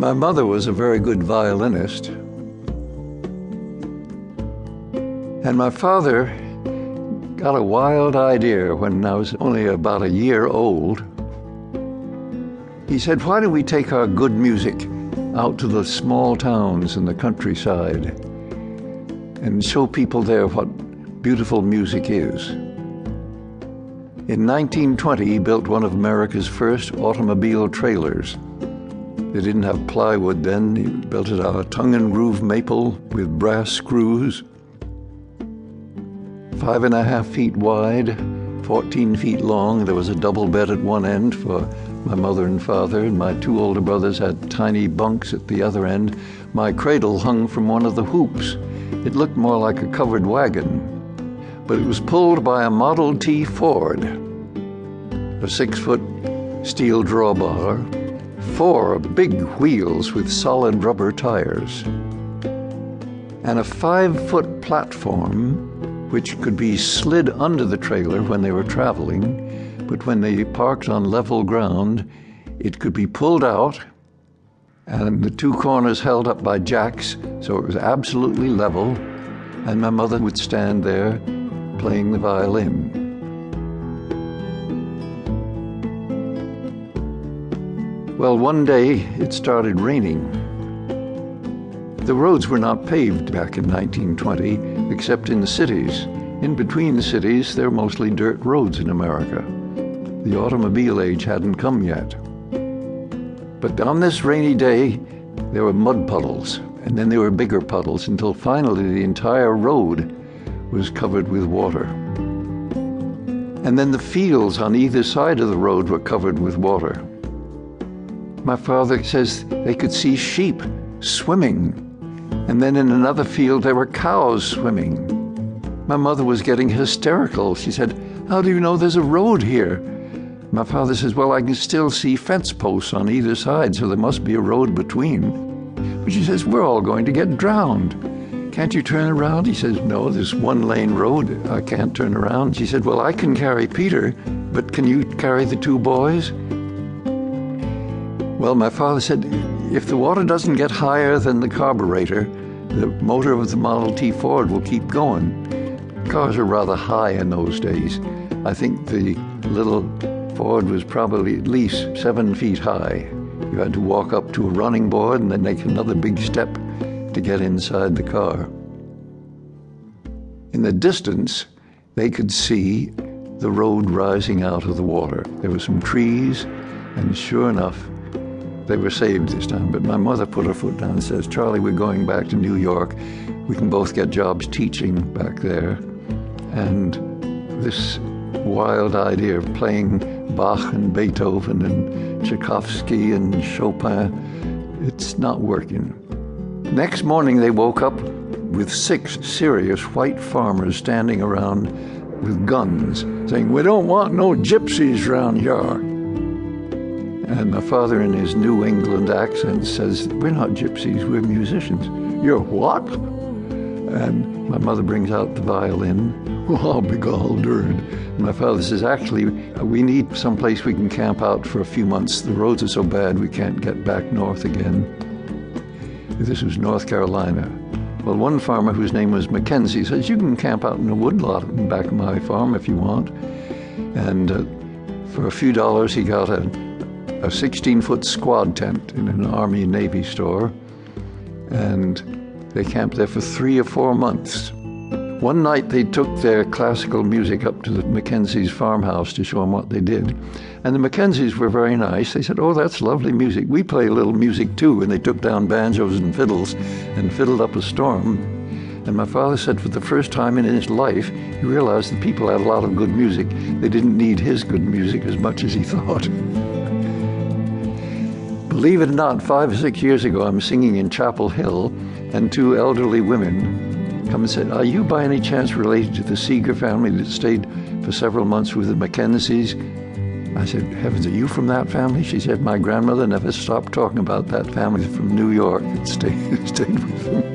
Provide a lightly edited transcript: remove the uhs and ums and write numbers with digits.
My mother was a very good violinist, and my father got a wild idea when I was only about a year old. He said, why don't we take our good music out to the small towns in the countryside and show people there what beautiful music is. In 1920, he built one of America's first automobile trailers. They didn't have plywood then. He built it out of tongue-and-groove maple with brass screws, 5.5 feet wide, 14 feet long. There was a double bed at one end for my mother and father, and my two older brothers had tiny bunks at the other end. My cradle hung from one of the hoops. It looked more like a covered wagon, but it was pulled by a Model T Ford, a 6-foot steel drawbar, 4 big wheels with solid rubber tires, and a 5-foot platform which could be slid under the trailer when they were traveling, but when they parked on level ground, it could be pulled out and the 2 corners held up by jacks, so it was absolutely level, and my mother would stand there playing the violin. Well, one day it started raining. The roads were not paved back in 1920, except in the cities. In between the cities, there were mostly dirt roads in America. The automobile age hadn't come yet. But on this rainy day, there were mud puddles, and then there were bigger puddles, until finally the entire road was covered with water. And then the fields on either side of the road were covered with water. My father says they could see sheep swimming, and then in another field there were cows swimming. My mother was getting hysterical. She said, how do you know there's a road here? My father says, well, I can still see fence posts on either side, so there must be a road between. But she says, we're all going to get drowned. Can't you turn around? He says, no, this one-lane road, I can't turn around. She said, well, I can carry Peter, but can you carry the 2 boys? Well, my father said, if the water doesn't get higher than the carburetor, the motor of the Model T Ford will keep going. Cars are rather high in those days. I think the little Ford was probably at least 7 feet high. You had to walk up to a running board and then make another big step to get inside the car. In the distance, they could see the road rising out of the water. There were some trees, and sure enough, they were saved this time. But my mother put her foot down and says, Charlie, we're going back to New York. We can both get jobs teaching back there. And this wild idea of playing Bach and Beethoven and Tchaikovsky and Chopin, it's not working. Next morning they woke up with 6 serious white farmers standing around with guns, saying, we don't want no gypsies around here. And my father, in his New England accent, says, we're not gypsies, we're musicians. You're what? And my mother brings out the violin. Well, I'll be goldered. And my father says, actually, we need someplace we can camp out for a few months. The roads are so bad we can't get back north again. This was North Carolina. Well, one farmer whose name was Mackenzie says, you can camp out in a woodlot in back of my farm if you want. And for a few dollars, he got a 16-foot squad tent in an Army Navy store, and they camped there for 3 or 4 months. One night they took their classical music up to the Mackenzie's farmhouse to show them what they did. And the Mackenzies were very nice. They said, oh, that's lovely music. We play a little music too. And they took down banjos and fiddles and fiddled up a storm. And my father said for the first time in his life, he realized that people had a lot of good music. They didn't need his good music as much as he thought. Believe it or not, 5 or 6 years ago, I'm singing in Chapel Hill, and 2 elderly women come and said, are you by any chance related to the Seeger family that stayed for several months with the Mackenzies? I said, heavens, are you from that family? She said, my grandmother never stopped talking about that family from New York that stayed with them.